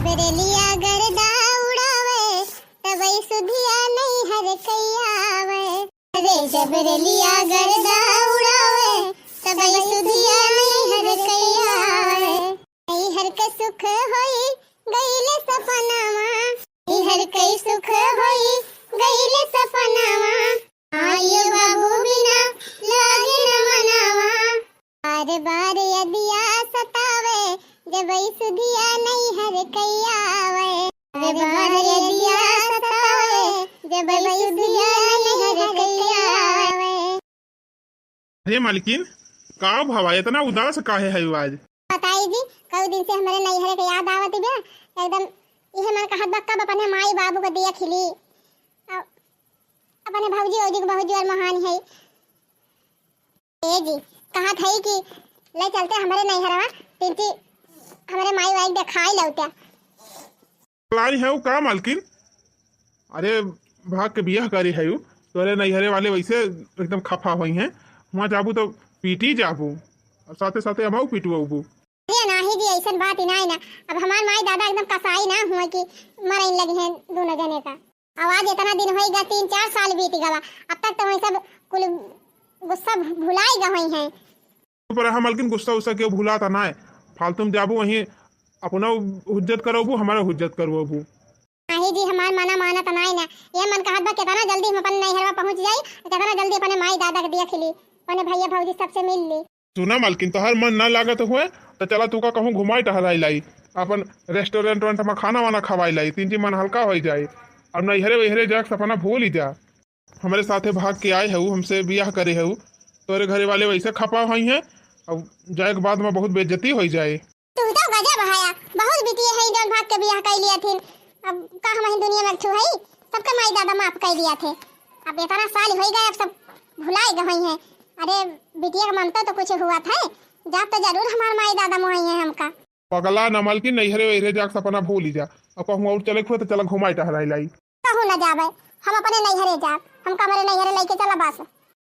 जबरेलिया गर्दा उड़ावे तबई सुधिया नहीं हर कैयावे रे जबरेलिया गर्दा उड़ावे तबई सुधिया नहीं हर कैयावे ई हर के सुख होई गईले सपनावा ई हर के सुख होई गईले सपनावा आयो बाबू बिना लागे न मनावा बार बार यदिया सतावे जबई सुधिया नहीं हर कैयावे बार बार यदिया सतावे जबई सुधिया नहीं हर कैयावे। हे मालकिन का भावा इतना उदास काहे है आज? बताई जी कई दिन से हमारे नैहर के याद आवत बे एकदम इहे मन कहत बक्का अपने माई बाबू को दिया खिली अपने भौजी औजी के भौजी और महान है ए जी कहा था कि ले चलते हमारे नैहरवा तिनती हमारे माई वाई दिखाई लौटा प्लान है का मालकिन? अरे भाग के बियाह करी है तोरे नैहरे वाले वैसे एकदम खफा हुई हैं, वहाँ जाबू तो पीटी जाबू और साथे साथे हम पीटू अबू। ये नाही जी ऐसा बात ही नहीं ना। अब हमार माई दादा एकदम कसाई ना हुआ कि मरइन लगे हैं दोनों जने का। आवाज इतना दिन होएगा 3-4 साल बीत गवा अब तक तो वही सब कुल गुस्सा भुलाई गई हैं। पर हम मालकिन गुस्सा उस्सा क्यों भुलाता ना है, फालतू में जाबू वहीं अपना हुज्जत करोबू हमारा हुज्जत करवोबू। नहीं जी हमार मना माना तो नहीं ना। ये मन कहत बा कितना जल्दी हम अपन नैहरवा पहुंच जाई कितना जल्दी अपने माई दादा के दिया खिली अपने भैया भौजी सबसे मिल ली। सुना मालकिन तो हर मन ना लागत हुए तो चला तू का कहूँ घुमाई टहराई लाई अपन रेस्टोरेंट में खाना वाना खवाई लाई 3 मन हल्का हो जाए। अब नैहरे वैहरे जाके सपना भूल ही जा। हमारे साथे भाग के आए है हमसे बियाह करे है तोरे घरे वाले वैसे खपा हुई हैं अब जाए के बाद में बहुत बेइज्जती हो जाए। तू तो गजब हया बहुत बिटिया है जौन भाग के बियाह कर लिया थे। अब का हम दुनिया में छू है सबके माई दादा माफ कर दिया थे। अब इतना साल हो गए अब सब भुलाई गई हैं। अरे बिटिया का ममता तो कुछ हुआ था जब तो जरूर हमारे माई दादा मोही है हमका पगला न मालकिन नैहरे वैहरे जाके सपना भूल ही जा। अब कहूँ और चले खुए तो चला घुमाई टहराई लाई कहूँ न जावे हम अपने नैहरे जा हम हमारे नैहरे लेके चला बस।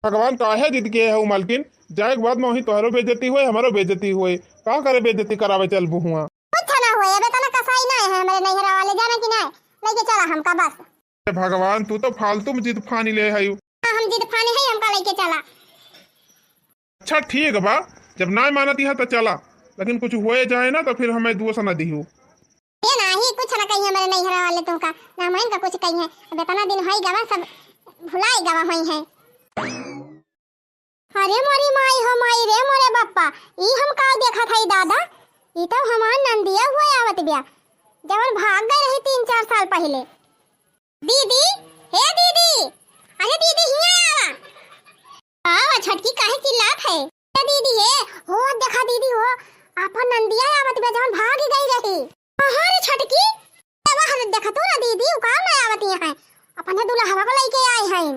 भगवान काहे जिद के है मालकिन जाए के बाद में वही तोहरो बेइज्जती हुए हमारो बेइज्जती हुए का करे बेइज्जती करावे चल बुआ कुछ ना हुए अबे तना कसाई ना है हमारे नैहरा वाले जाने की ना लेके चला हमका बस। भगवान तू तो फालतू में जिद फानी ले है। हम जिद फानी है हमका लेके चला। अच्छा ठीक बा जब ना मानती है तो चला लेकिन कुछ हुए जाए ना तो फिर हमें दुआ ना दी ये नहीं कुछ ना कही हमारे नैहरा वाले तुमका ना हम इनका कुछ कही है। अब इतना दिन होई गवा सब भुलाई गवा हुई है। अरे मोरी माई हो माई रे मोरे बाप्पा ई हम का देखा था दादा ई तो हमार नंदिया हुआ आवत बिया जवन भाग गए रही 3-4 साल पहले। दीदी हे दीदी अरे दीदी हिया आवा आवा छटकी काहे चिल्लात है दीदी हे हो देखा दीदी हो अपन नंदिया आवत बिया जवन भाग गई रही। अरे छटकी तब हम देखा तो ना दीदी उ काम ना आवत है अपने दुल्हा को लेके आए हैं।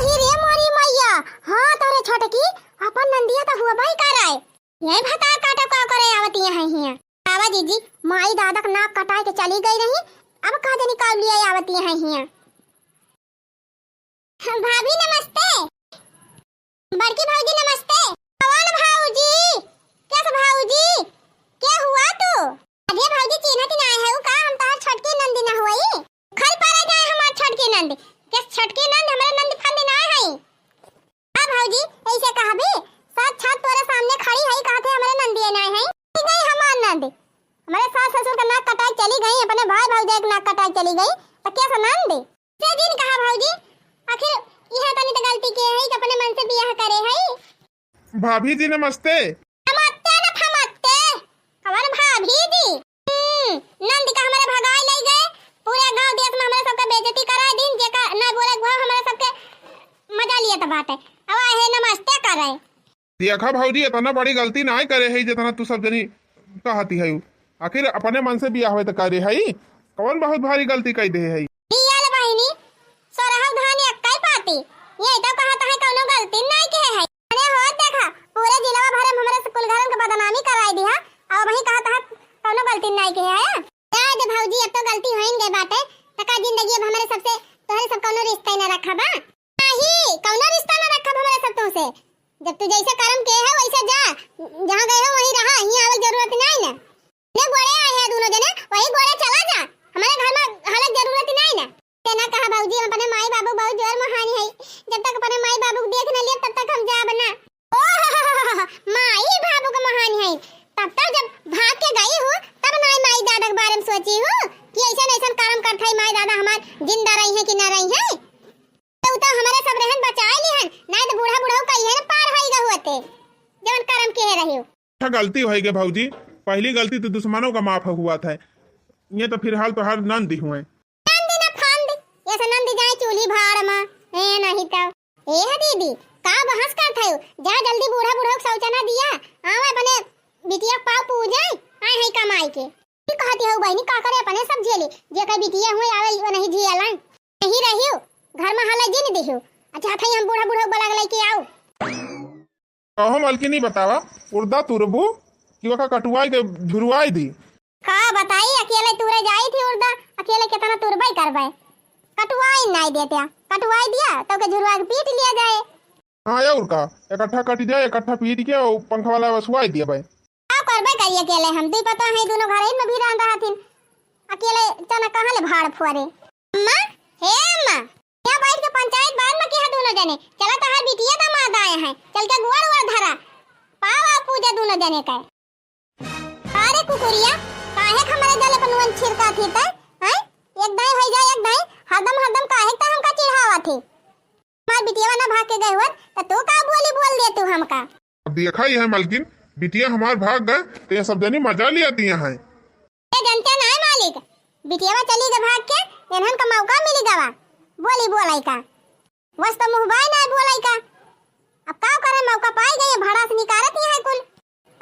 ही रे मोरी मैया हां तोरे छटकी अपन नंदिया तो हुआ भाई कर आए यही भता काटा का करे आवती है हिया आवा दीदी माई दादा का नाक कटाए के चली गई रही अब कहां से निकाल लिया आवती है हिया। भाभी नमस्ते बड़की भाऊजी नमस्ते। कौन भाऊजी कैसे भाऊजी क्या हुआ तू? अरे भाऊजी चिन्हत ना है का हम तार छटकी नंदी ना हुई खल पर जाए हमार छटकी नंदी के छटकी नंद हमारे नंद फंदी ना है। हां भाऊजी ऐसे कहा भी साथ छत तोरे सामने खड़ी है कहते हमारे नंदी ना है नहीं हमार नंद हमारे सास ससुर का नाक कटाई चली गई अपने भाई भाऊजी एक नाक कटाई चली गई तो कैसे नंद से दिन कहा भाऊजी आखिर यह तनी तो गलती की है कि अपने मन से बियाह करे है। भाभी जी नमस्ते। नमस्ते न फमस्ते हमारे भाभी जी नंद का हमारे भगाई ले गए पूरे गांव देश में हमारे सबका बेइज्जती करा दिन जेका न बोले गवा हमारे सबके मजा लिया त बात है अब है नमस्ते करे देखा भाऊजी इतना बड़ी गलती ना करे है जितना तू सब जनी कहती है आखिर अपने मन से बियाह होए त करे है कौन बहुत भारी गलती कई दे है। दियाल बहिनी सोरहल धान एकई पाती ये तो कहता है कोनो गलती नहीं के है अरे हो देखा पूरे जिला भर में हमारे कुल घरन के बदनामी कराई दिया और वही कहता है कोनो गलती नहीं के है। याद भाऊजी अब तो गलती होइन गई बात है तका जिंदगी अब हमारे सबसे तोहरे सब कोनो रिश्ता ना रखा बा नहीं कोनो रिश्ता ना रखा हमारे सब तुमसे जब तू जैसे कर्म के है वैसे जा जहां गए हो वहीं रहा यहीं आवे जरूरत नहीं ना ले बड़े आए हैं दोनों मालकिन ना रही है तो हमारे सब रहन बचाए लिहन नहीं तो बूढ़ा बूढ़ा कहिए ना पार होई ग होते जवन कर्म के रहियो। अच्छा गलती होई गे भाऊजी, पहली गलती तो दुश्मनों का माफ हुआ था, ये तो फिलहाल तो हर नंदी हुए। नंदी ना फांदी ऐसा नंदी जाए चूल्ही भाड़ में ए नहीं तो ए है दीदी का बहस करत है जा जल्दी बूढ़ा बूढ़ा को शौचाना दिया आवे बने बिटिया पाव पूजे आए है कमाई के की कहती हो बहनी का करे अपने सब झेले जे कई बिटिया हुए आवे वो नहीं झेलन नहीं रहियो घर में हाल जी नहीं देखियो। अच्छा था हम बूढ़ा बूढ़ा बला लेके आओ कहो मालकिन नहीं बतावा उर्दा तुरबू कि वका कटुआई के झुरवाई दी का बताई अकेले तुरे जाई थी उर्दा अकेले कितना तुरबाई करबे कटुआई नहीं देते कटुआई दिया तो के झुरवा के पीट लिया जाए। हाँ यार का इकट्ठा कट जाए इकट्ठा पीट के और पंखा वाला वसुआई दिया भाई का करबे करिए अकेले हम तो पता है दोनों घर में भी रहन रहा थी अकेले चना कहां ले भाड़ फुआरे। अम्मा हे अम्मा क्या बैठ के पंचायत बाद में क्या दोनों जने चला तो हर बिटिया दामाद आए हैं चल के गुड़ वड़ धरा पावा पूजा दोनों जने का। अरे कुकुरिया काहे हमारे जले पनवन छिरका थी त हैं एक दाई हो जाए एक दाई हरदम काहे त हमका चिढ़ावा थी मार बिटिया ना भाग के गए हो तो तू का बोल दे तू हमका। अब देखा ही है मालकिन बिटिया हमार भाग गए तो ये सब जनी मजा लिया दिया है ए जनता ना मालिक बिटिया चली गए भाग के इन्हन का मौका मिली गवा बोलाई का बस तो मुहबाई ना बोलाई का अब का करे मौका पाई गए भाड़ा से निकारत ही है कुल।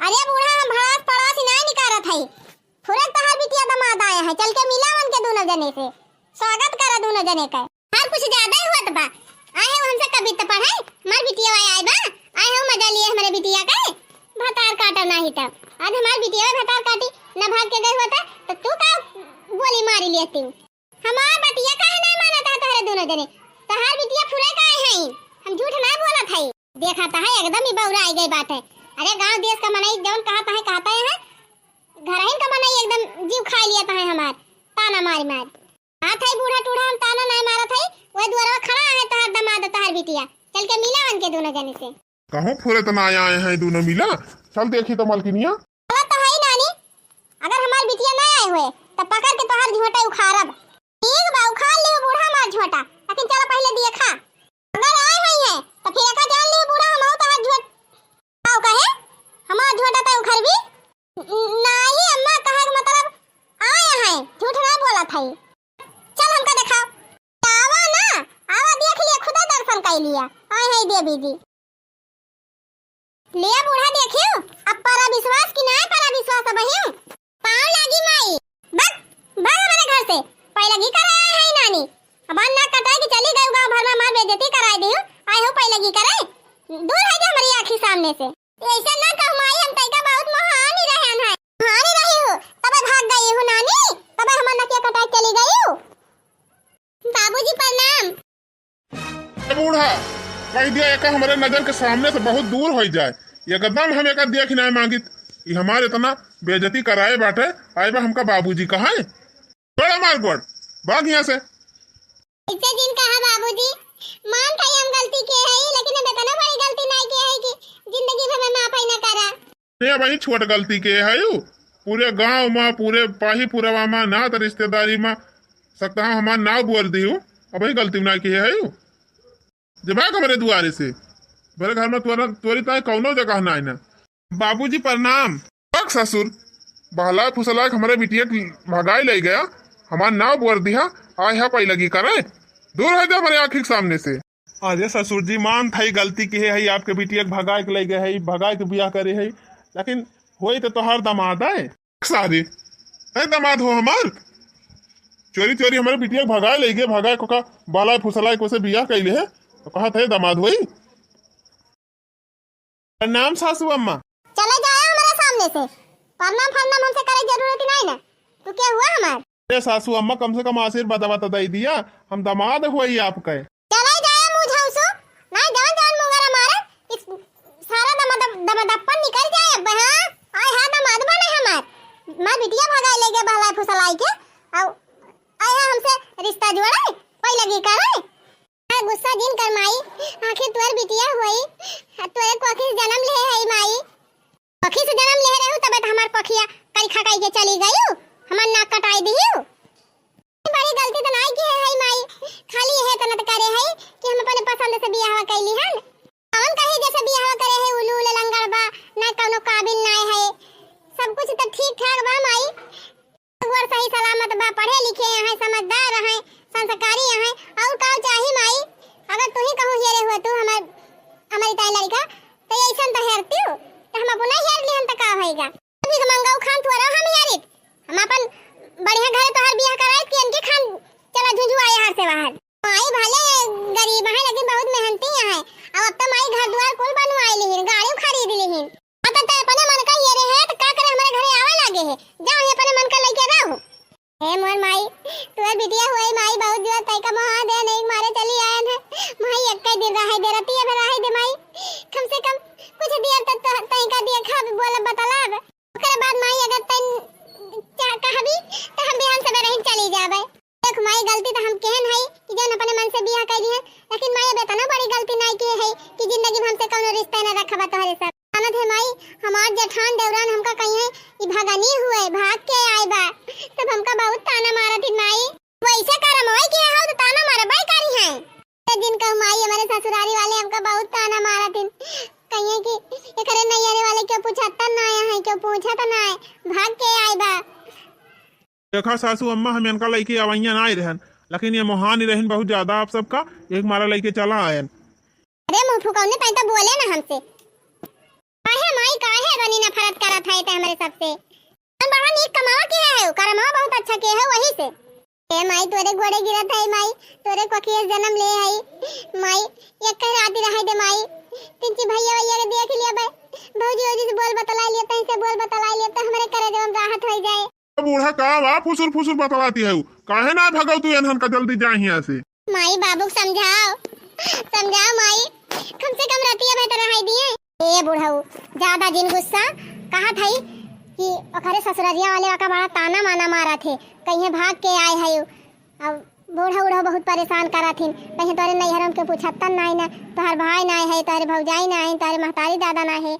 अरे बूढ़ा हम भाड़ा पड़ा से नहीं निकारत है फुरक तहार बिटिया दामाद आया है चल के मिला मन के दोनों जने से स्वागत करा दोनों जने का हर कुछ ज्यादा ही हुआ बा आए हम हमसे कविता पढ़ाई मार बिटिया आए बा आए हम मजा लिए हमारे बिटिया का भतार काटा नहीं था आज हमार बिटिया भतार काटी न भाग के गए होता तो तू का गोली मारी लेती हमार बटिया काहे नहीं माना था तोरे दोनों जने तहार बिटिया फुरे काहे हैं हम झूठ ना बोला था देखा था है एकदम ही बौरा आई गई बात है। अरे गांव देश का मनाई जौन कहता है घरहिन का मनाई एकदम जीव खा लिया था हमार ताना मार हाथ है बूढ़ा टूढ़ा हम ताना नहीं मारा था वो द्वारा खड़ा है तहार दामाद तहार बिटिया चल के मिला मन के दोनों जने से कहो फुरे तना आए हैं दोनों मिला चल देखी तो मालकिनिया तो है नानी अगर हमार बिटिया ना आए हुए तब पकड़ के तोहार झोटा उखाड़ब ठीक बा उखाड़ लियो बूढ़ा मार झोटा लेकिन चलो पहले दिए खा अगर आए हैं तो फिर का जान लियो बूढ़ा हम तोहार झोट आओ कहे हमार झोटा तो उखड़बी नहीं अम्मा कहे का मतलब आए हैं झूठ ना बोला था चल हमका दिखाओ आवा ना आवा देख लिया खुदा दर्शन कर लिया आए है देवी जी लिया बूढ़ा देखियो अब पारा विश्वास की ना पारा विश्वास अब हियो पाँव लागी माई बग हमारे घर से पहले की कराया है नानी अब ना कटा कि चली गई गांव भर में मार बेइज्जती कराई दियो आए हो पहले की करे दूर है जो हमारी आंखी सामने से ऐसा ना कह माई हम तैका बहुत महान ही रहन है महान ही रही हो तब भाग गई हो नानी तब हम ना के कटाई चली गई हो। बाबूजी प्रणाम। बूढ़ा कह दिया एक हमारे नजर के सामने से बहुत दूर हो जाए एकदम हम एक देख नहीं मांगी ये हमारे इतना बेइज्जती कराए बाटे आए बा हमका बाबूजी कहा है बड़ा मार गोड़ भाग यहाँ से इससे जिन कहा बाबूजी मान था हम गलती के है लेकिन अब इतना बड़ी गलती नहीं की है कि जिंदगी भर में माफ ही ना करा ये भाई छोट गलती के है यू पूरे गांव में पूरे पाही पुरवा में ना तो रिश्तेदारी में सकता है हमारा नाव बोल दी हूँ अब वही गलती ना की है यू जब हमारे दुआरे से मेरे घर में तोरी ताई कौनो जगह ना ना। बाबूजी प्रणाम। ससुर बहला फुसला हमारे बिटिया भगाई ले गया हमारा नाव बोल दिया आए है पहले लगी करे दूर है जा हमारे आँखी के सामने से। अरे ससुर जी मान था गलती की है आपके बिटिया भगाए के ले गए है भगाए के बियाह करे है लेकिन हो तो हर दामाद है सारी दामाद हो हमार चोरी चोरी हमारे बिटिया भगाए ले गए भगाए को का बाला फुसला को से बियाह कैले है तो कहा थे दामाद हुई। नाम सासू अम्मा चले जाए हमारे सामने से प्रणाम फरनाम हमसे करे जरूरत नहीं ना तू क्या हुआ हमार अरे सासू अम्मा कम से कम आशीर्वाद बता दे दिया हम दामाद हुई आपके चले जाए मुंह झाउसो नहीं जान जान मुंगरा मारे इस सारा दमदप्पन निकल जाए अब हां आय हां दामाद बने हमार मां बिटिया भगाई ले गए बहला फुसलाई के और आया हमसे रिश्ता जोड़े पहले की करे गुस्सा जिन कर माई आखिर तोर बिटिया हुई तोरे कोखी जन्म ले है माई पखी से जन्म ले रहे हो तब हमार पखिया कई खकाई के चली गई हमार नाक कटाई दियो बड़ी गलती तो नहीं की है माई, खाली है तो न करे है कि हम अपने पसंद से बियाह कैली हन। कौन कहे जैसे बियाह करे है उलू उले लंगड़ बा, ना कोनो काबिल ना है, सब कुछ तो ठीक ठाक बा माई, और सही सलामत बा, पढ़े लिखे हैं, समझदार हैं, संस्कारी हैं, और का चाहिए माई। अगर तू ही कहूं हेरे हुए तू हमारी ताई लड़का तो ऐसा तो हेरती हो तो हम अपना हेर लिहन त का होएगा। अभी मंगाऊ खान तू रहा हम यारित, हम अपन बढ़िया घर तो हर बियाह कराए कि इनके खान चला झुझु आए हर से बाहर। माई भले गरीब है लेकिन बहुत मेहनती है, अब तो माई घर द्वार कुल बनवाई लिहिन, गाड़ी खरीद लिहिन। आता त अपने मन का ये रहे तो का करे हमारे घरे आवे लागे है, जाओ ये अपने मन का लेके रहो। हे मोर माई तू बिटिया हुई माई बहुत दिवस तई का महा दे नहीं मारे चली आए हैं माई, एक कई दिन रहे दे रती है फिर रहे दे माई, कम से कम कुछ देर तक तई का दिया खा बोले बतलाब, ओकरे बाद माई अगर तई चाह कहबी तो हम बिहान से रही चली जाबे। देख माई गलती तो हम कहन है कि जन अपने मन से बियाह कैली है, लेकिन माई बेटा ना बड़ी गलती नहीं की है कि जिंदगी में हमसे कोनो रिश्ता न रखबा तोहरे साथ। जानत है माई हमार जेठान देवरान हमका कही है कि भगनी हुए भाग के आए बा, तब हमका बहुत ताना मारत थी माई, वैसे करम होई कि हो तो ताना मारबाई करी है। एक दिन का माई हमारे ससुरारी वाले हमका बहुत ताना मारत थी, कहिए कि ये करे नहीं आने वाले क्यों पूछता ना आया है, क्यों पूछा तो ना है, भाग के आए बा। देखा सासू अम्मा हम इनका लड़की अवैया ना रहन, लेकिन ये मोहान रहन बहुत ज्यादा आप सबका, एक मारा लड़के चला आयन। अरे मुंह फुकाउने तई तो बोले ना हमसे, काहे माई काहे रनी नफरत करत है ते हमारे सबसे, हम बड़ा नीक कमावा के है, करमा बहुत अच्छा के है वही से। ए माई तोरे गोड़े गिरत है माई, तोरे कोखिए जन्म ले है माई, एक कह राती रहे दे माई, तिनची भैया भैया के देख लिया बे, भौजी भौजी से बोल बतला लिया तई से बोल बतला लिया तो हमारे करे जब राहत हो जाए। बूढ़ा का वा फुसुर फुसुर बतलाती है, काहे ना भगाऊ तू एनहन का जल्दी जा यहां से। माई बाबू समझाओ समझाओ माई, कम से कम रतिया बेहतर रह दिए। ए बुढ़ऊ ज्यादा जिन गुस्सा कहा था कि ओखरे ससुरारिया वाले का बड़ा ताना माना मारा थे, कहीं भाग के आए है, अब बूढ़ा बूढ़ा बहुत परेशान करा थी, कहीं तोरे नैहरम के पूछतन नहीं ना, तोहर भाई ना है, तोहरे भौजाई ना है, तोहरे महतारी दादा ना है,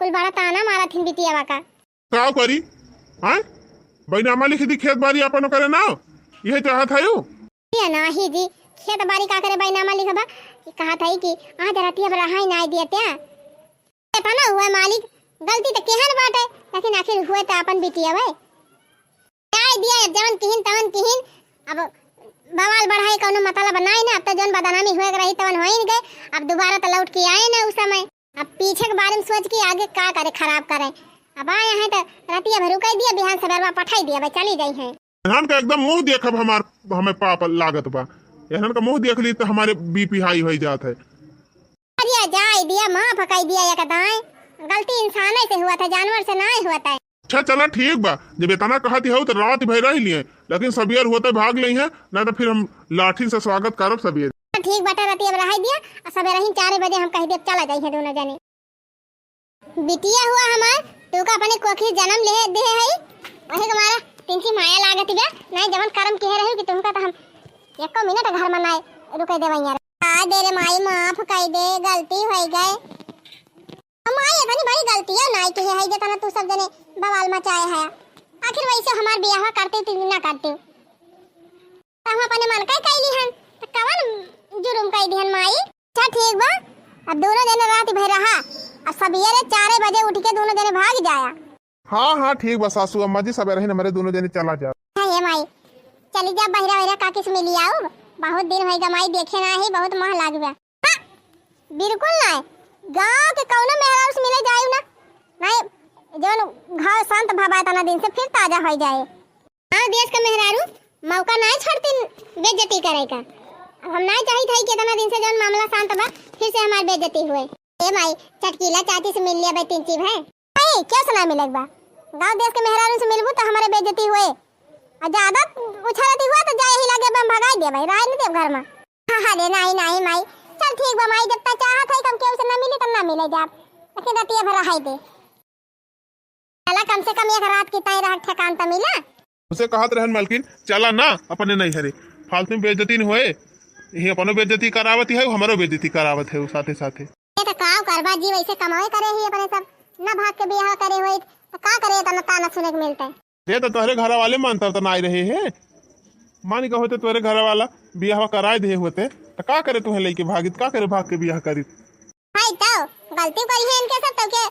कुल बड़ा ताना मारा थी बिटिया का। का करी हां बैनामा लिख दी खेत बाड़ी अपन करे ना, यही चाहत है ये नाही जी खेत बाड़ी का करे बैनामा लिखबा कि कहा था कि आज रतिया पर रहा ही नहीं दिया था ना, हुआ मालिक गलती तो केहन बाटे, लेकिन आखिर हुए तो अपन बिटिया भाई काय दिया जवन किहिन तवन किहिन, अब बवाल बढ़ाई कोनो मतलब नहीं ना, अब तो जन बदनामी हुए रही तवन होई गए, अब दोबारा तो लौट के आए ना उस समय, अब पीछे के बारे में सोच के आगे का करे खराब करे, अब आए हैं तो रतिया भरू कह दिया बिहान सवेरवा पठाई दिया भाई चली गई है। एहन का एकदम मुंह देखब हमें पाप लागत बा, एहन का मुंह देख ली तो हमारे बीपी हाई हो जात है। दिया जाए दिया माफ कर दिया या कदाए, गलती इंसान से हुआ था जानवर से नहीं हुआ था। अच्छा चला ठीक बा, जब इतना कहती हो तो रात भर रह लिए, लेकिन सबियर होते भाग ली है ना तो फिर हम लाठी से स्वागत करब सबियर। ठीक बाटा रतिया रह दिया और सवेरे ही 4 बजे हम कह दे चला जाइए दोनों जने। बिटिया हुआ हमार तू का अपने कोखी जन्म ले दे है, वही हमारा तिनसी माया लागत बे, नहीं जवन कर्म के रही कि तुमका तो हम एको मिनट घर में नहीं रुके देवई यार। आ दे रे माई माफ कर दे, गलती हो गए माई, इतनी बड़ी गलती है नहीं की है जे तना तू सब जने बवाल मचाए है, आखिर वैसे हमार बियाह करते तू ना करते हम अपने मन का कैली हन तो कवन जुर्म कई दिहन माई। अच्छा ठीक बा, अब दोनों जने रात भर रहा और सवेरे 4 बजे उठ के दोनों जने भाग जाया। हाँ ठीक बा सासू अम्मा जी सवेरे ही हमारे दोनों जने चला जा। हां माई चली जा बहिरा बहिरा काकी से मिली आओ, बहुत दिन होई गमाई देखे ना है, बहुत मह लाग गया। हां बिल्कुल नहीं, गांव के कौनो मेहरारू से मिले जाऊ ना, नहीं जोन घर शांत भबा तना दिन से फिर ताजा हो जाए। हां देश का मेहरारू मौका नहीं छोड़ती बेइज्जती करे का, अब हम नहीं चाही थई के तना दिन से जोन मामला शांत बा फिर से हमार बेइज्जती हुए। ए माई चटकीला चाची से मिल लिया बे तीन चीज है, ए क्या सुना मिलेगा बा, गांव देश के मेहरारू से मिलबू तो हमारे बेइज्जती हुए, और ज्यादा उछलती हुआ तो जाए ही लगे बम भगाई दे भाई, रह नहीं दे घर में। हां रे नहीं नहीं माई चल ठीक बा माई, जब तक चाहत है कम के उसे ना मिली तब ना मिले जा, लेकिन रतिया भर रहाई दे चला, कम से कम एक रात की तय रह ठिकान तो मिला। उसे कहत रहन मालकिन चला ना अपने नहीं हरे फालतू में बेइज्जती न होए, यही अपनो बेइज्जती करावत है हमारो बेइज्जती करावत है साथे साथे। ये तो काव करबा जी वैसे कमाए करे ही अपने सब ना भाग के बियाह करे होई तो का करे, तना ताना सुने को मिलता है। ये तो तोहरे घर वाले मानता तो नहीं रहे हैं, मान का होते तोरे घर वाला बियाह कराए दे होते तो का करे तुम्हें लेके भागित का करे भाग के बियाह करी हाय तो गलती करी है इनके सब तो के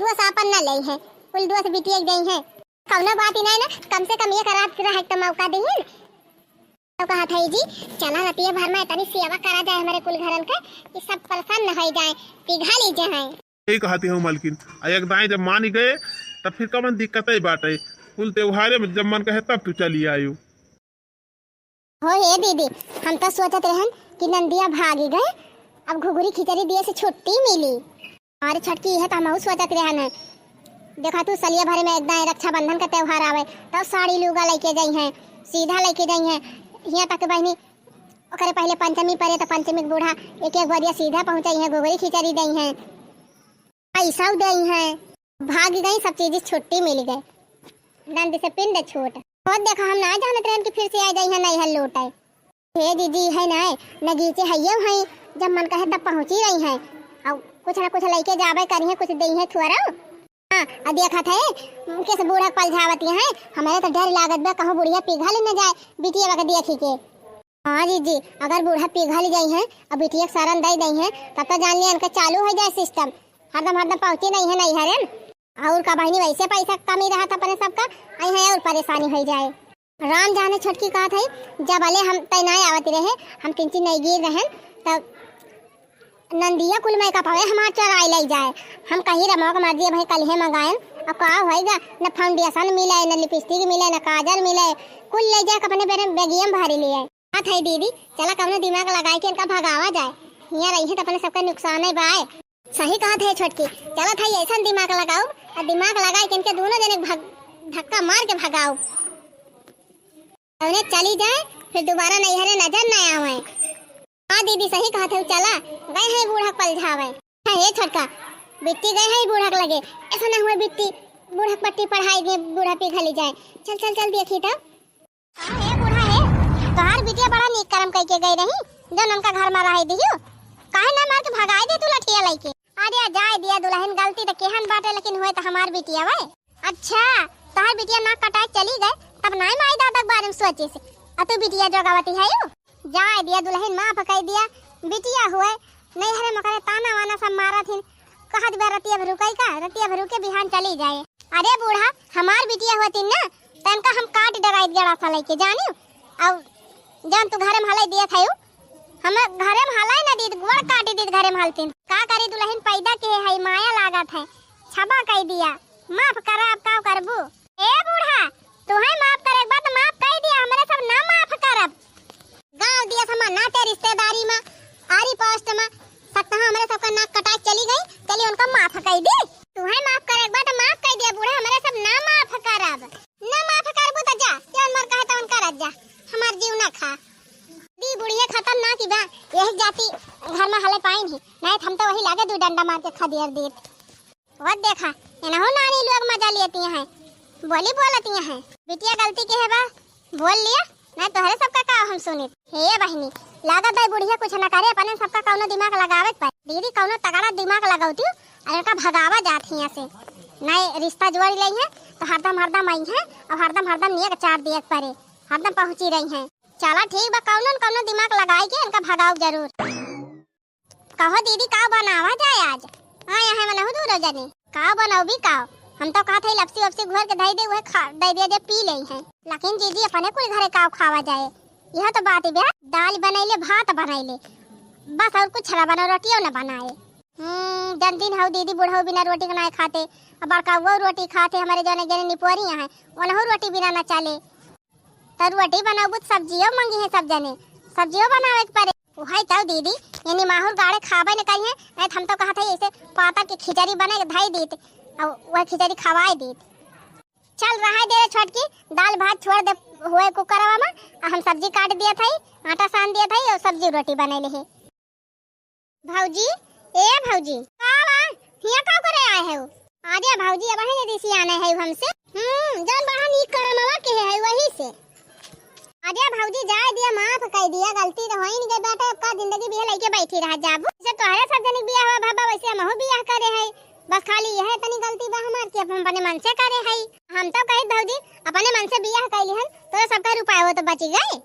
दोस्त अपन ना ले है कुल दोस्त बिटिया गई है कौनो बात ही नहीं ना कम से कम ये करात रह तो मौका दे है तो कहा था जी चला रतिया भर में तनी सेवा करा जाए हमारे कुल घरन के कि सब प्रसन्न हो जाए पिघा ली जाए यही कहती हूँ मालकिन एक दाएं जब मान गए तब फिर कमन दिक्कत ही बाटे कुल त्योहारे में जब मन कहे तब तू चली आयु हो ये दीदी हम तो सोचते रहन कि नंदिया भागी गए अब घुघुरी खिचड़ी दिए से छुट्टी मिली हमारी छटकी है तो हम सोचते रहन देखा तू सलिया भरे में एकदम रक्षाबंधन का त्योहार आवे तब साड़ी लुगा लेके जाई है सीधा लेके जाई है यहाँ तक बहनी ओकरे पहले पंचमी पड़े तो पंचमी बूढ़ा एक एक बार सीधा पहुंचाई है घुघुरी खिचड़ी दई है पैसा दई है भाग गई सब चीज छुट्टी मिल गई नंद से पिंड छूट बहुत देखा हम ना जानते रहन कि फिर से आ जाई है नहीं हल लौट हे दीदी है ना नगीचे है जब मन कहे तब पहुंची रही है अब कुछ ना कुछ लेके जावे करी है कुछ दई है थोड़ा हां देखा थे कैसे बूढ़ा पल झावती है हमारे तो डर लागत बा कहो बुढ़िया पिघल न जाए बिटिया का देखी के हां जी अगर बूढ़ा पिघल जाई है अब बिटिया सारन दई दई है तब तो जान लिया इनका चालू हो जाए सिस्टम हरदम पहुंचे नहीं है नहीं हरे और का बहनी वैसे पैसा कमी रहा था अपने सबका आई है और परेशानी हो जाए राम जाने छटकी कहा था जब अले हम तैनाई आवती रहे हम किंची नहीं गिर रहे तब नंदिया कुल में का पावे हमार चराई ले जाए हम कहीं रमो का मर्जी भाई कल ही मंगाए अब का होएगा न फाउंडेशन मिले न लिपस्टिक मिले न काजल मिले कुल ले जाए अपने बेगियम भारी लिए बात है दीदी चला कब दिमाग लगाए के इनका भगावा जाए यहाँ रही है तो अपने सबका नुकसान है बाय सही कहा थे छोटकी चला था ऐसा दिमाग लगाओ और दिमाग लगाए के इनके दोनों जने धक्का मार के भगाओ उन्हें चली जाए फिर दोबारा नहीं हरे नजर न आवे हाँ दीदी सही कहा था चला गए हैं बूढ़ा पल झावे हे छोटका बिट्टी गए हैं बूढ़ा लगे ऐसा ना हुए बिट्टी बूढ़ा पट्टी पढ़ाई दे बूढ़ा पिघली जाए चल चल चल देखी तब है बूढ़ा है तोहार बिटिया बड़ा नीक कर्म करके गई रही जन उनका घर में रह दियो काहे ना मार के भगाए दे तू लठिया लेके अरे जाए दिया दुल्हन गलती तो केहन बाटे लेकिन हुए तो हमार बिटिया वे अच्छा तोहार बिटिया ना कटाए चली गए तब नहीं माई दादा के बारे में सोचे से अ तू बिटिया जोगावती है यू जाए दिया दुल्हन माफ कर दिया बिटिया हुए नहीं हरे मकरे ताना वाना सब मारा थी कहत बे रतिया भरू कई का रतिया भरू के बिहान चली जाए अरे बूढ़ा हमार बिटिया होती ना तनका हम काट डराई गड़ा सा लेके जानी अब जान तू घरे में हलाई दिया था यू हम घरे में हलाई ना दीद गोड़ काटी दीद घरे में हलतीन का करी दुल्हन पैदा के है माया लागत है छबा कह दिया माफ करा अब का करबू ए बूढ़ा तू है माफ करे बात माफ कह दिया हमरे सब ना माफ करब गांव दिया समा नाते रिश्तेदारी में आरी पोस्ट में सकता हमरे सबका नाक कटा चली गई चली उनका माफ कह दी तू है माफ करे बात माफ कह दिया बूढ़ा हमरे सब ना माफ करब ना माफ करबू त जा जौन मर कहे तौन करत जा हमार जीव ना खा दी बुढ़िया खत्म ना की बा यही जाती घर में हले पाई नहीं नहीं हम तो वही लागे दू डंडा मार के खदियर देत वो देखा इनहो नानी लोग मजा लेती हैं बोली बोलती हैं बिटिया गलती के है बा बोल लिया नहीं तोहरे सबका का हम सुनी हे बहनी लागत है बुढ़िया कुछ ना करे अपने सबका कौनो दिमाग लगावे पर दीदी कौनो तगड़ा दिमाग लगावती और इनका भगावा जाती है से नहीं रिश्ता जोड़ ली है तो हरदम आई है और हरदम नियत चार दिया परे हरदम पहुंची रही है चला ठीक बा कौनो दिमाग लगाई के इनका भगाओ जरूर कहो दीदी का बनावा जाए आज हाँ यहाँ बनाओ दूर जाने का बनाओ भी का हम तो कहा थे लपसी वपसी घोर के दही दे वो दे दे पी ले हैं लेकिन जीजी अपने कुल घरे का खावा जाए यह तो बात है दाल बनैले भात बनैले बस और कुछ छला बना रोटियों न बनाए जन दिन हो दीदी बूढ़ा बिना रोटी के नहीं खाते अब बड़का वो रोटी खाते हमारे जने जने निपोरियां हैं उन्हों रोटी बिना न चले तो रोटी बनाओ सब्जियों मंगी है सब जने सब्जियों बनावे पड़े वही तो दीदी यानी माहौल गाड़े खावे न कही है नहीं हम तो कहा था ऐसे पाता की खिचड़ी बने धाई देते और वह खिचड़ी खवाए देते चल रहा दे छोटकी दाल भात छोड़ दे हुए कुकरवा में हम सब्जी काट दिया था आटा सान दिया था और सब्जी रोटी बने ले भौजी ए भौजी हिया का करे आए है आजा भौजी अब है देसी आने है हमसे जान बड़ा नीक करमवा के है वही से आजा भौजी जाए दिया माफ कह दिया गलती तो होई नहीं गई बेटा का जिंदगी बियाह लेके बैठी रह जाबू जैसे तोहरे सब जने बियाह हुआ बाबा वैसे हमहु बियाह करे है बस खाली यह तनी गलती बा हमार के हम अपने मन से करे है हम तो कहे भौजी अपने मन से बियाह कैली हन तो सबका रुपया हो तो बच गए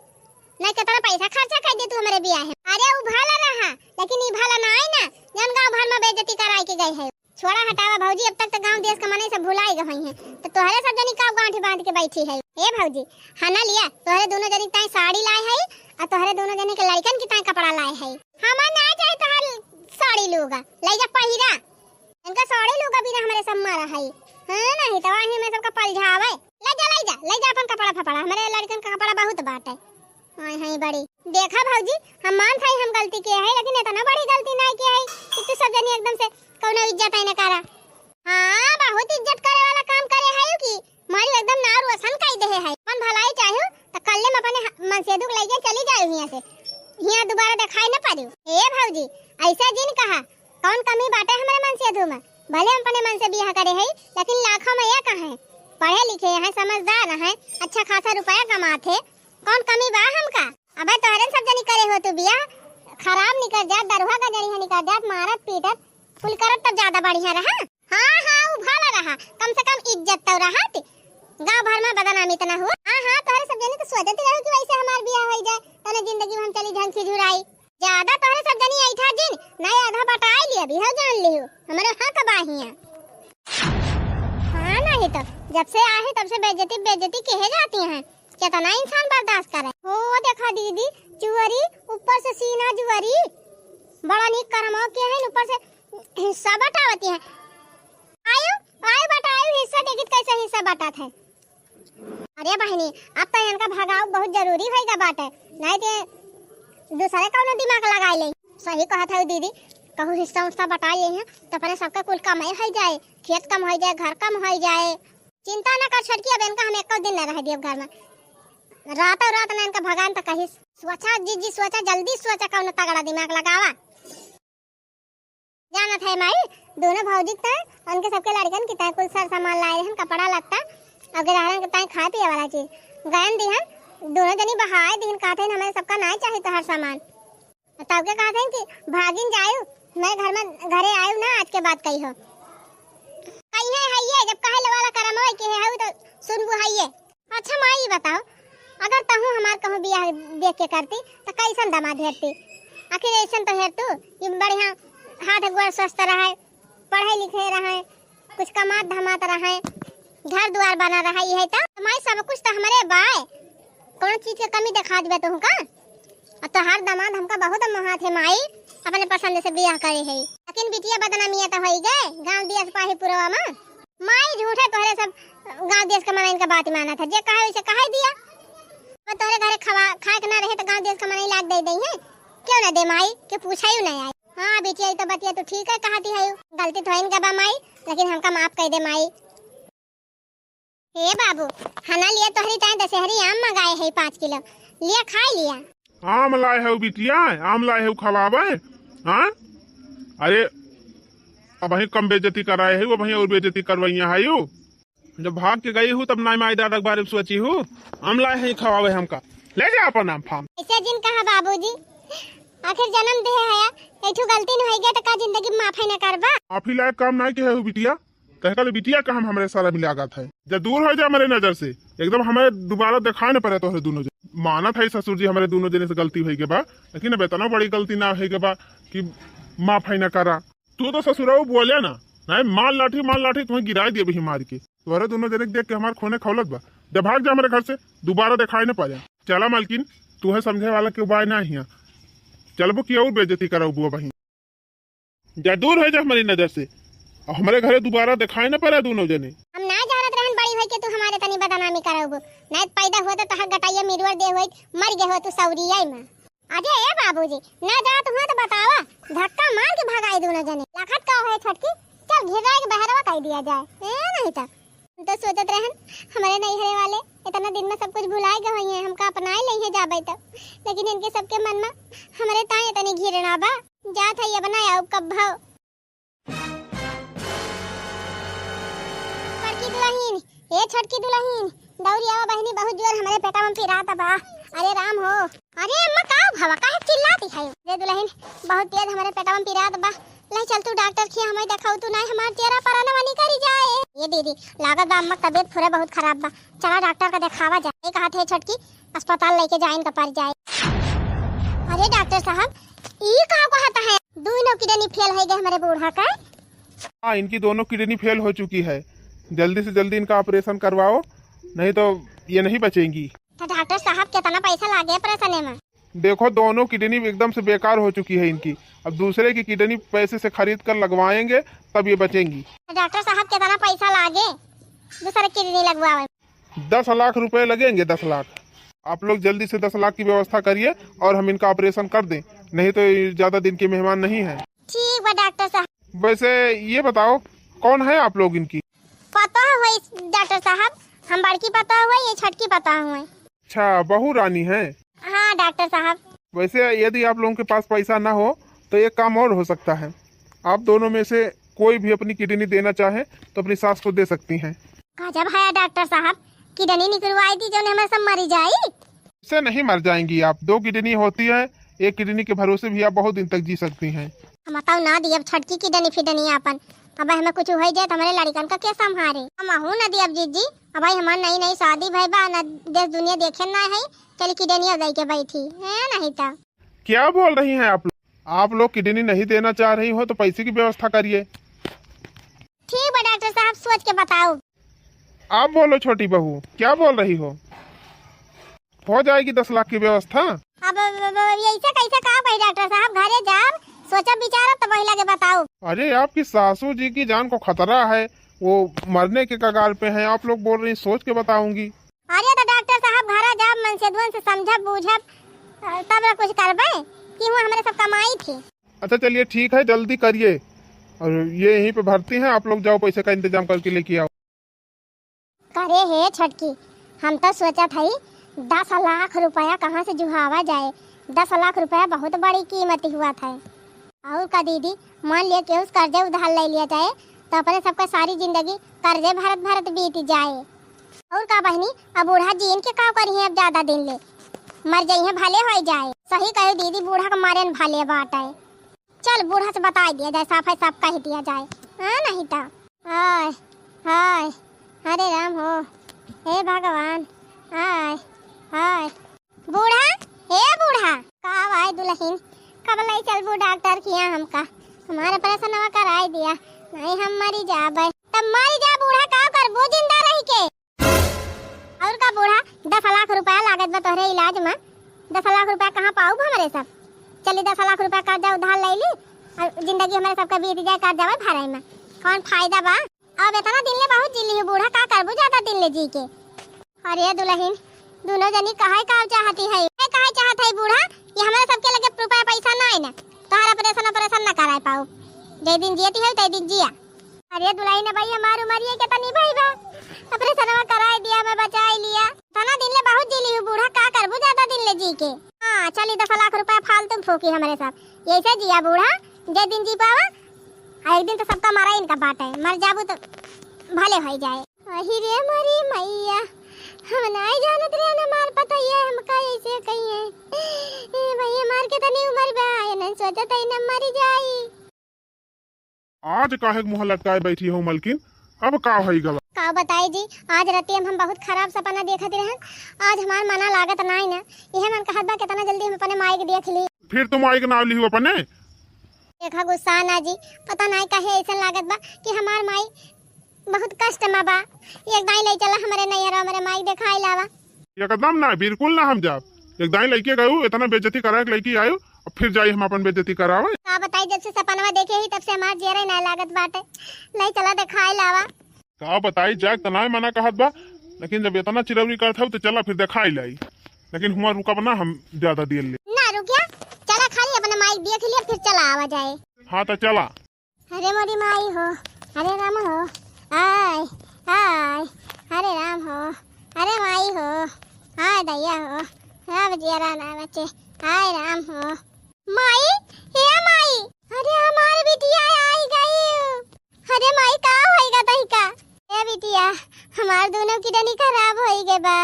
नहीं कितना पैसा खर्चा कर दे तू हमारे बियाह है। अरे उ भाला रहा लेकिन ई भाला ना आई ना जन गांव भर में बेइज्जती कराई के गई है। छोड़ा हटावा भौजी, अब तक तो गांव देश का मने सब भुलाई गई है तो तोहरे सब जनी का गांठी बांध के बैठी है। ए भौजी हना लिया तोहरे दोनों जनी ताई साड़ी लाए है और तोहरे दोनों जनी के लड़कन की ताई कपड़ा लाए है। हमार ना जाए तोहर साड़ी लूगा ले जा पहिरा, इनका साड़ी लूगा बिना हमारे सब मारा है। हां नहीं तो वही में सबका पलझावे। ले जा अपन कपड़ा फपड़ा, हमारे लड़कन का कपड़ा बहुत बात है। हां हां बड़ी देखा भौजी, हम मान थाई हम गलती किए है लेकिन इतना बड़ी गलती नहीं की है कि तू सब जनी एकदम से कोनो इज्जत है ना करा। हां बहुत इज्जत करे वाला काम करे है कि मारी एकदम नार वसन कई दे है। मन भलाई चाहू तो कल्ले में अपने मन से दुख लेके चली जाऊ हिया से, हिया दोबारा दिखाई ना पारू। ए भौजी ऐसा जिन कहा कौन कमी बाटे हमारे मन से में, भले हम अपने मन से बियाह करे है लेकिन लाखों में एक है, पढ़े लिखे हैं, समझदार हैं, अच्छा खासा रुपया कमाते, कौन कमी बा हमका। अब तोहरे सब जनी करे हो तू बियाह, खराब निकल जात, दरवा का जड़ी निकल जात, मारत पीटत फुल करत तब ज्यादा बढ़िया रहा। हां हां उ भाला रहा, कम से कम इज्जत तो रहत, गांव भर में बदनामी तना हुआ। हां हां तोहरे सब जनी तो सोचत रहो कि वैसे हमार बियाह हो जाए तने जिंदगी में हम चली ढंग से जुड़ाई। ज्यादा तोहरे सब जनी ऐठा जिन नहीं आधा बटाई लिया भी हो जान लियो हमारे हक बाहिया। हां नहीं तो जब से आए तब से बेइज्जती कहे जाती हैं, कितना इंसान बर्दाश्त करे। हो देखा दीदी जुआरी ऊपर से सीना जुआरी बड़ा नीक करमो के है, ऊपर से हिस्सा बटावती है। आयो आयो बटायो हिस्सा देखित कैसे हिस्सा बटात है। अरे बहनी अब तो इनका भगाव बहुत जरूरी होगा बाटे, नहीं तो दूसरे कौनो दिमाग लगाई ले। सही कहा था दीदी, कहू हिस्सा उस्सा बटाई है तो अपने सबका कुल कम हो जाए, खेत कम हो जाए, घर कम हो जाए। चिंता न कर छटकी, अब इनका हम एक दिन न रह दिए घर में, रातों रात न इनका भगान तो कहीं सोचा जी सोचा, जल्दी सोचा कौन तगड़ा दिमाग लगावा। जाना था माई दोनों भौजी ता उनके सबके लड़कन की ता कुल सर सामान लाए हैं, कपड़ा लगता अगर रहन के ता खाए पिए वाला चीज गयन दिहन, दोनों जनी बहाए दिन कहते हैं हमें सबका नहीं चाहिए तो हर सामान। तब के कहते हैं कि भागिन जायू मैं घर में घरे आयू ना आज के बाद कही हो कही है ये जब कहे वाला करम हो के है तो सुन बुहाइए। अच्छा माई बताओ अगर तहू हमार कहूं बियाह देख के करती तो कैसन दामाद हेरती, आखिर ऐसन तो हेर तू कि बढ़िया हाथ गोड़ स्वस्थ रहे, पढ़े लिखे रहे, कुछ कमात धमात रहे, घर द्वार बना रहा है तो माई सब कुछ तो हमारे बाय, कौन चीज की कमी दिखा दिबे तू का। अब तो हर दामाद हमका बहुत मोहात है माई, अपने पसंद से बियाह करे है लेकिन बिटिया बदनामी तो होई गए गांव देश पाही पुरवा में। माई झूठे तोहरे सब गांव देश का मना इनका बात माना था, जे कहे उसे कह दिया। मैं तोहरे घरे खाए के ना रहे तो गांव देश का मना लाग दे दई है, क्यों ना दे माई के पूछा ही नहीं आई। हां बिटिया तो बतिया तो ठीक है कहती है, गलती तो इनका बा माई लेकिन हमका माफ कर दे माई। हे बाबू हना लिया तोहरी ताई दशहरी आम मंगाए है 5 किलो, लिया खा लिया। आम लाए है बिटिया, आम लाए है खवावे। हां अरे अब वही कम बेइज्जती कराए है, वो वही और बेइज्जती करवाइया है यू। जब भाग के गई हूँ तब नाई माई दादा के बारे में सोची हूँ, आम लाए है खवावे हमका, ले जा अपन आम फार्म। ऐसे जिन कहा बाबूजी आखिर जन्म दे है एठू गलती न होई गया तो का जिंदगी में माफी न करबा। माफी लायक काम नहीं के है बिटिया, कहकल बिटिया का हम हमारे सारा मिला गया था, जब दूर हो जाए हमारे नजर से एकदम हमें दोबारा दिखा न पड़े तो दोनों माना था ससुर जी हमारे दोनों जने से गलती हुई के बा, लेकिन अब इतना बड़ी गलती ना हुई के बा कि माफी न करा। तू तो ससुराओ बोले ना नहीं माल लाठी तुम्हें गिरा दिए भी मार के, तुम्हारे दोनों जने देख के हमारे खोने खौलत बा, जब भाग जा हमारे घर से दोबारा दिखाई न पड़े। चला मालकिन तू है समझे वाला के उपाय ना हिया, चलबो की और बेइज्जती कराओ बुआ बहन, जा दूर है जा हमारी नजर से, और हमारे घरे दोबारा दिखाई न पड़े दोनों जने। हम ना जानत रहन बड़ी होई के तू हमारे तनी बदनामी कराओ, नहीं पैदा हुआ तो तह गटाइया मिरवर दे होई मर गए हो तू सौरिया में। अरे ए बाबूजी ना जात हुआ तो बतावा, धक्का मार के भगाई दोनों जने। लखत का है छटकी, चल घेरा के बहरवा कह दिया जाए। ए नहीं तो सोचत रहन हमारे नहीं हरे वाले इतना दिन में सब कुछ भुलाए गए हैं, हमका अपनाए नहीं है जाबे तो, लेकिन इनके सबके मन में हमारे ताए तनी घिरना बा, जात है ये बनाया अब कब भाव। छटकी दुल्हन ए छटकी दुल्हन दौड़ी आवा बहनी, बहुत जोर हमारे पेटा में पिराता बा। अरे राम हो, अरे अम्मा का भावा काहे चिल्लाती है रे दुल्हन, बहुत तेज हमारे पेटा में पिरात बा, ले चल तू डॉक्टर खिया हमें दिखाऊ, तू नहीं हमार चेहरा पराना वानी करी जाए। ये दीदी लागत बा अम्मा तबीयत पूरा बहुत खराब बा, चला डॉक्टर का दिखावा जाए। कहा थे छटकी अस्पताल लेके जाए इनका पर जाए। अरे डॉक्टर साहब, ये का कहता है दोनों किडनी फेल हो गए हमारे बूढ़ा का? हाँ, इनकी दोनों किडनी फेल हो चुकी है। जल्दी से जल्दी इनका ऑपरेशन करवाओ, नहीं तो ये नहीं बचेंगी। तो डॉक्टर साहब कितना पैसा लागे ऑपरेशन में? देखो, दोनों किडनी एकदम से बेकार हो चुकी है इनकी। अब दूसरे की किडनी पैसे से खरीद कर लगवाएंगे तब ये बचेंगी। तो डॉक्टर साहब कितना पैसा लागे दूसरे किडनी लगवावे? 10 लाख रुपए लगेंगे, 10 लाख। आप लोग जल्दी से 10 लाख की व्यवस्था करिए और हम इनका ऑपरेशन कर दें, नहीं तो ज्यादा दिन के मेहमान नहीं है। ठीक बा डॉक्टर साहब। वैसे ये बताओ, कौन है आप लोग इनकी? पता है डॉक्टर साहब, हम बड़की पता हुआ, ये छटकी पता हुआ। अच्छा, बहू रानी है। हाँ डॉक्टर साहब। वैसे यदि आप लोगों के पास पैसा ना हो तो एक काम और हो सकता है। आप दोनों में से कोई भी अपनी किडनी देना चाहे तो अपनी सास को दे सकती हैं। गजब है डॉक्टर साहब, किडनी निकलवाई थी जो हमें सब मरी जाए। इससे नहीं मर जाएंगी आप। 2 किडनी होती है, एक किडनी के भरोसे भी आप बहुत दिन तक जी सकती हैं। हम बताओ ना दी अब छटकी किडनी फिडनी अपन, अब हमें कुछ हो जाए तो हमारे लड़कन का क्या संभारे? हम आहू न दी अब जीजी, अब भाई हमार नई नई शादी भाई बा न देश दुनिया देखे ना है, चल किडनी अब के बैठी है नहीं था। क्या बोल रही हैं आप लोग? आप लोग किडनी नहीं देना चाह रही हो तो पैसे की व्यवस्था करिए। ठीक है डॉक्टर साहब, सोच के बताओ। आप बोलो छोटी बहू, क्या बोल रही हो जाएगी 10 लाख की व्यवस्था। अब ऐसा कैसे कहा भाई डॉक्टर साहब, घरे जाओ सोचा विचार तो वही लगे बताओ। अरे आपकी सासू जी की जान को खतरा है, वो मरने के कगार पे हैं। आप लोग बोल रही सोच के बताऊंगी। अरे तो डॉक्टर साहब घर जाओ, मन से धुन से समझब बूझब तब ना कुछ करबे कि वो हमारे सब कमाई थी। अच्छा चलिए ठीक है, जल्दी करिए। और ये यहीं पे भर्ती हैं, आप लोग जाओ पैसे का इंतजाम करके लेके आओ। करे है छटकी, हम तो सोचा था 10 लाख रुपया कहाँ से जुहावा जाए। 10 लाख रुपया बहुत बड़ी कीमत हुआ था। और का दीदी, मान लिया कि उस कर्जे उधार ले लिया जाए तो अपने सबका सारी जिंदगी कर्जे भरत भरत बीत जाए। और का बहनी, अब बूढ़ा जीन के का करी है, अब ज्यादा दिन ले मर जाइए भले हो जाए। सही कहो दीदी, बूढ़ा का मारे भले बात है। चल बूढ़ा से बता दिया जाए, साफ है साफ कह दिया जाए। हाँ नहीं तो हाय हाय, हरे राम हो, हे भगवान, हाय हाय। बूढ़ा, हे बूढ़ा, का भाई दुल्हन कब लाई चल बू डॉक्टर किया हमका, हमारे ऑपरेशन कराई दिया, नहीं हम मरी जाबे तब मरी जा। बूढ़ा का कर वो जिंदा रही के। और का बूढ़ा, 10 लाख रुपया लागत बा तोहरे इलाज में। 10 लाख रुपया कहाँ पाऊ हमारे सब? चली 10 लाख रुपया कर्जा उधार ले ली और जिंदगी हमारे सबका बीत जाए कर्जा में भराई में, कौन फायदा बा? अब इतना दिन ले बहुत जी ली बूढ़ा, का करबू ज्यादा दिन ले जी के। अरे दुल्हन, दोनों जनी कहे का चाहती है, कहे चाहत है बूढ़ा कि हमारे सबके लगे रुपया पैसा ना है ना, तोहरा ऑपरेशन ना कराए पाओ। जे दिन जियती है ते दिन जिया। अरे दुल्हन भाई, हमार उम्र ये कितनी भाई बा, ऑपरेशन कराए दिया, मैं बचाई लिया। तना दिन ले बहुत जी ली बूढ़ा, का करबू ज्यादा दिन ले जी के। हाँ चली 10 लाख रुपया फालतू फूकी हमारे साथ, ऐसे जिया बूढ़ा, जे दिन जी पावा। एक दिन तो सबका मारा इनका बात है, मर जाबू तो भले हो जाए। अरे मरी मैया, हम नहीं जानत रहे ना, मार पता ये हमका ऐसे कही है। ए भैया मार के तनी उम्र बा, ये नहीं सोचा था न मरी जाई। आज काहे मुंह लटकाए बैठी हो मलकिन, अब का होई गवा? का बताई जी, आज रात हम बहुत खराब सपना देखत रहे। आज हमार मना लागत नहीं ना, यह मन कहत बा कितना जल्दी हम अपने माई के देख ली। फिर तुम आई के नाम लिहो अपने? देखा गुस्सा ना जी, पता नहीं कहे ऐसा लागत बा कि हमार माई बहुत कष्ट में बा। एक दाई ले चला हमारे नैहरा, हमारे माई दिखाई लावा। एकदम ना, बिल्कुल ना हम जाब। एक दाई लड़के गयो, इतना बेइज्जती करा के लड़की आयो, अब फिर जाई हम अपन बेइज्जती करावे। का बताई, जब से सपनवा देखे ही तब से हमार जेरे ना लागत बाटे। ले चला दिखाई लावा। का बताई, जाग तनाय मना कहत बा, लेकिन जब इतना चिरौरी करत हो तो चला फिर दिखाई लाई। लेकिन हुआ रुकब ना, हम ज्यादा देर ले ना रुकिया, चला खाली अपने माई देख लिया फिर चला आवा जाए। हाँ तो चला। अरे मोरी माई हो, अरे राम हो, आय आय, अरे राम हो, अरे माई हो, हाय दैया हो, अब जिया ना बच्चे, हाय राम हो। माई, हे माई, अरे हमारी बिटिया आई गई। अरे माई का होएगा तहिका? ए बिटिया, हमार दोनों किडनी खराब होई गए बा।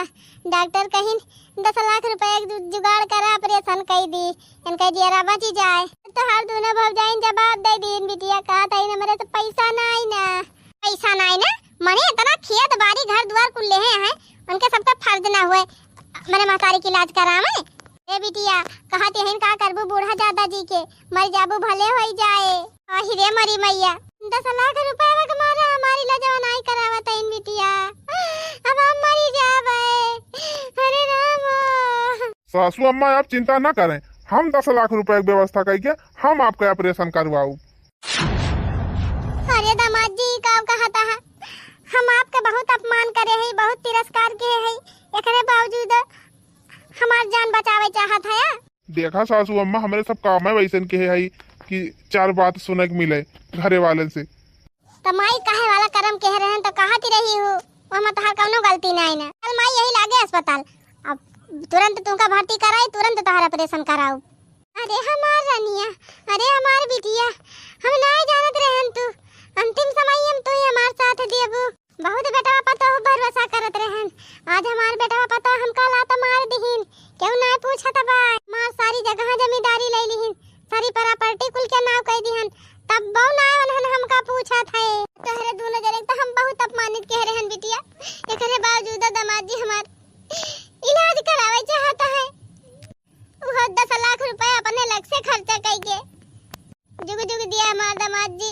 डॉक्टर कहिन 10 लाख रुपया जुगाड़ करा, ऑपरेशन कई दी, इनका जिया बची जाए। तो हर दोनों भौजाइन जवाब दे दी बिटिया का तई न मेरे तो पैसा नहीं ना, पैसा नहीं ना मने इतना खेत बाड़ी घर द्वार कुल ले हैं, उनके सबका फर्ज ना हुए मेरे महतारी की इलाज करावे। ए बिटिया कहत हन का करबू बूढ़ा दादाजी के मर जाबू भले होई जाए। आही रे मरी मैया 10 लाख रुपया के मारे हमारी लजवानाई करावत इन बिटिया। अब हम मरी जाबे। अरे राम। सासू अम्मा आप चिंता न करें, हम 10 लाख रुपए की व्यवस्था करके हम आपका ऑपरेशन करवाऊ। अरे दामाद जी का कहता है हम आपका बहुत अपमान करे हैं, बहुत तिरस्कार किए हैं, एकरे बावजूद हमार जान बचावे चाहत है। देखा सासू अम्मा हमारे सब काम है वैसे के है कि 4 बात सुने के मिले घरे वाले से। तो माई कहे वाला कर्म कह रहे हैं तो कहती रही हूँ, वहाँ तोहार कौनो गलती नहीं ना। कल माई यही लागे अस्पताल, अब तुरंत तुमका भर्ती कराई, तुरंत तोहार ऑपरेशन कराऊ। अरे हमार रानिया, अरे हमार बिटिया, हम नहीं जानत रहन तू अंतिम समय हम तू ही हमार साथ देबू। बहुत बेटा पता हो भरोसा करत रहन, आज हमार बेटा पता हमका लात मार दिहिन, क्यों ना पूछत बा। मार सारी जगह जमींदारी ले लिहिन, सारी प्रॉपर्टी कुल के नाव कह दिहन, तब बहु ना उन्हन हमका पूछत है। तोहरे दोनों जने तो हम बहुत अपमानित कह रहन बिटिया, एकरे बावजूद दामाद जी हमार इलाज करावे चाहता है। वो 10 लाख रुपया अपने लग से खर्चा करके जुग जुग दिया हमार दामाद जी।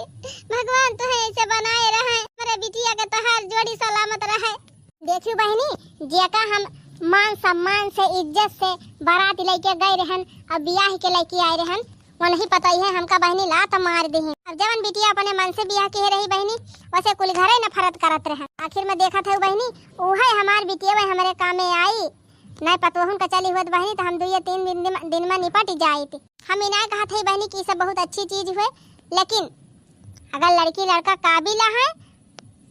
भगवान तुम्हें ऐसे बनाए रहे, मेरे बिटिया के तोहार जोड़ी सलामत रहे। देखियो बहनी, जेका हम मान सम्मान से इज्जत से बारात लेके गए रहन, अब ब्याह के लेके आए रहन, वो नहीं पता ही है हमका बहनी लात मार दी है। अब जवन बिटिया अपने मन से ब्याह के रही बहनी, वैसे कुल घरे नफरत करत रहन। आखिर में देखा था बहनी, ओहे हमार बिटिया वही हमारे काम में आई। नहीं पतोहन का चली हुआ बहनी तो हम 2-3 दिन में निपट जाए थी। हम इन्हें कहा थे बहनी कि सब बहुत अच्छी चीज हुए, लेकिन अगर लड़की लड़का काबिल है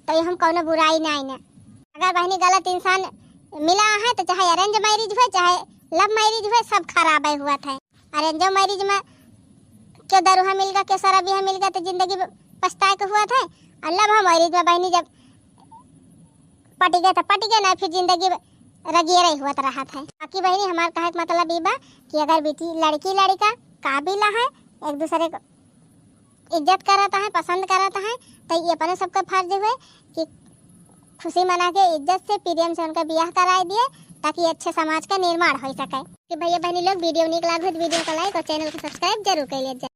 तो हम कोनो बुराई नहीं ना। अगर बहनी गलत इंसान मिला है तो चाहे अरेंज मैरिज हुए चाहे लव मैरिज हुए, सब खराब हुआ था। अरेंज मैरिज में क्यों दरुहा मिल गया, क्यों शराबिया मिल गया तो जिंदगी पछताए को हुआ था। और लव मैरिज में बहनी जब पट गया तो पट गया, ना फिर जिंदगी रगिए रही हुआ रहा था। बाकी बहनी हमार कहे का मतलब ये बा कि अगर बेटी लड़की लड़का काबिल है, एक दूसरे को इज्जत करता है, पसंद करता है, तो ये अपने सबका फर्ज हुए कि खुशी मना के इज्जत से प्रेम से उनका ब्याह करा दिए, ताकि अच्छे समाज का निर्माण हो सके। कि भैया बहनी लोग वीडियो निक लागत वीडियो को लाइक और चैनल को सब्सक्राइब जरूर कर लीजिए।